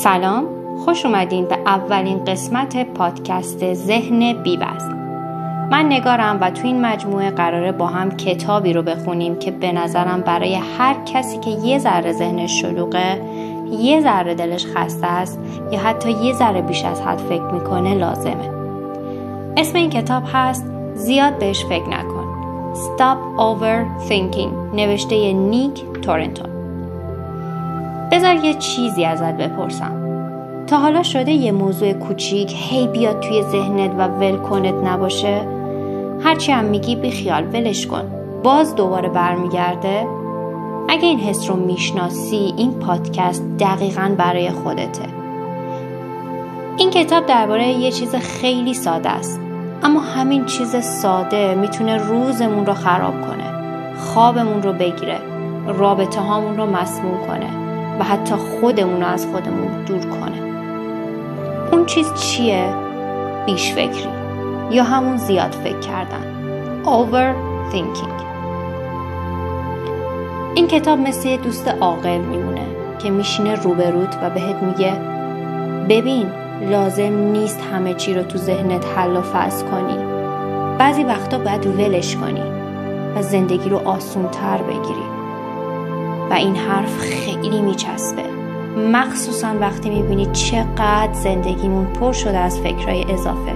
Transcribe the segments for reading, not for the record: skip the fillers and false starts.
سلام، خوش اومدین به اولین قسمت پادکست ذهن بی‌وزن. من نگارم و تو این مجموعه قراره با هم کتابی رو بخونیم که به نظرم برای هر کسی که یه ذره ذهنش شلوغه، یه ذره دلش خسته است یا حتی یه ذره بیش از حد فکر میکنه لازمه. اسم این کتاب هست زیاد بهش فکر نکن. Stop Overthinking، نوشته نیک تورنتون. بذار یه چیزی ازت بپرسم. تا حالا شده یه موضوع کوچیک هی بیاد توی ذهنت و ول کنت نباشه؟ هرچی هم میگی بیخیال ولش کن، باز دوباره برمیگرده؟ اگه این حس رو میشناسی، این پادکست دقیقاً برای خودته. این کتاب درباره یه چیز خیلی ساده است، اما همین چیز ساده میتونه روزمون رو خراب کنه، خوابمون رو بگیره، رابطه هامون رو مسموم کنه و حتی خودمون رو از خودمون دور کنه. اون چیز چیه؟ بیش فکری یا همون زیاد فکر کردن، overthinking. این کتاب مثل یه دوست عاقل میمونه که میشینه روبروت و بهت میگه ببین، لازم نیست همه چی رو تو ذهنت حل و فصل کنی. بعضی وقتا باید ولش کنی و زندگی رو آسون‌تر بگیری. و این حرف خیلی میچسبه، مخصوصا وقتی میبینی چقدر زندگیمون پر شده از فکرهای اضافه.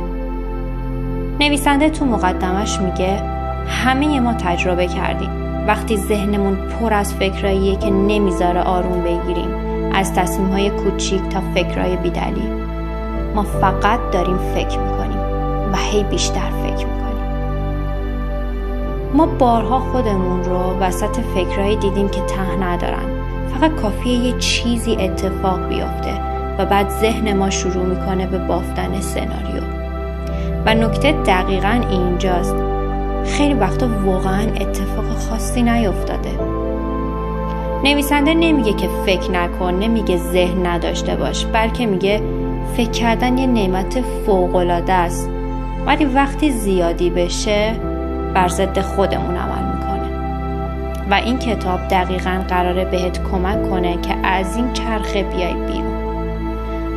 نویسنده تو مقدمش میگه همه ما تجربه کردیم وقتی ذهنمون پر از فکرهاییه که نمیذاره آروم بگیریم، از تصمیمهای کوچیک تا فکرهای بی‌دلیل. ما فقط داریم فکر میکنیم و هی بیشتر فکر میکنیم. ما بارها خودمون رو وسط فکرهایی دیدیم که ته ندارن، فقط کافیه یه چیزی اتفاق بیفته و بعد ذهن ما شروع میکنه به بافتن سناریو. و نکته دقیقاً اینجاست، خیلی وقتا واقعاً اتفاق خاصی نیفتاده. نویسنده نمیگه که فکر نکن، نمیگه ذهن نداشته باش، بلکه میگه فکر کردن یه نعمت فوق‌العاده است، ولی وقتی زیادی بشه بر ضد خودمون عمل میکنه. و این کتاب دقیقاً قراره بهت کمک کنه که از این چرخه بیای بیرون.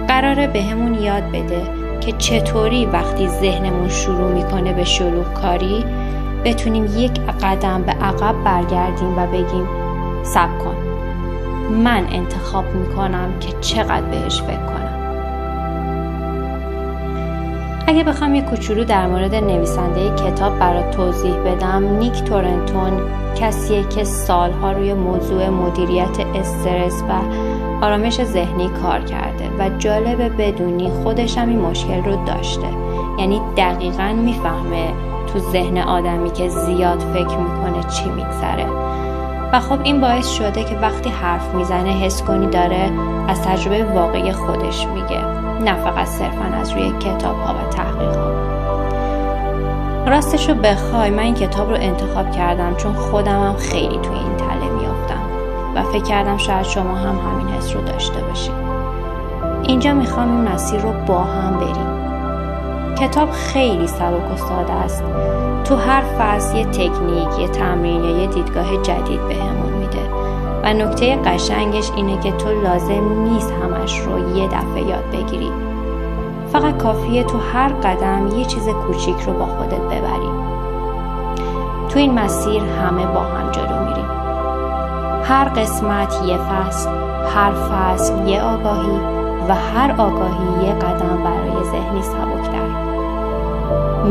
قراره بهمون یاد بده که چطوری وقتی ذهنمون شروع میکنه به شلوغ کاری بتونیم یک قدم به عقب برگردیم و بگیم صبر کن، من انتخاب میکنم که چقدر بهش فکر کنم. اگه بخوام یک کوچولو در مورد نویسنده کتاب برات توضیح بدم، نیک تورنتون کسیه که سالها روی موضوع مدیریت استرس و آرامش ذهنی کار کرده و جالبه بدونی خودش هم این مشکل رو داشته. یعنی دقیقاً میفهمه تو ذهن آدمی که زیاد فکر میکنه چی میگذره. و خب این باعث شده که وقتی حرف میزنه حس کنی داره از تجربه واقعی خودش میگه، نه فقط صرفاً از روی کتاب‌ها و تحقیق‌ها. راستشو بخوای من این کتاب رو انتخاب کردم چون خودمم خیلی توی این تله میافتم و فکر کردم شاید شما هم همین حس رو داشته باشید. اینجا میخوام این مسیر رو با هم بریم. کتاب خیلی سبک و ساده است. تو هر فصل یه تکنیک، یه تمرین یا یه دیدگاه جدید بهمون میده. و نکته قشنگش اینه که تو لازم نیست همش رو یه دفعه یاد بگیری. فقط کافیه تو هر قدم یه چیز کوچیک رو با خودت ببری. تو این مسیر همه با هم جلو میریم. هر قسمت یه فصل، هر فصل یه آگاهی و هر آگاهی یه قدم برای ذهنی سبکتر.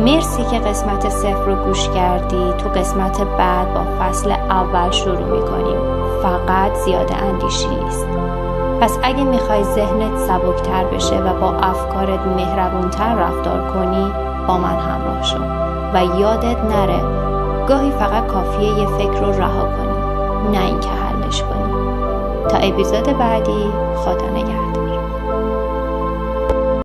مرسی که قسمت 0 رو گوش کردی. تو قسمت بعد با فصل اول شروع میکنیم. فقط زیاده اندیشی است. پس اگه میخوای ذهنت سبکتر بشه و با افکارت مهربونتر رفتار کنی، با من همراه شو و یادت نره گاهی فقط کافیه یه فکر رو رها کنی، نه اینکه حلش کنی. تا اپیزود بعدی، خدا نگهدار.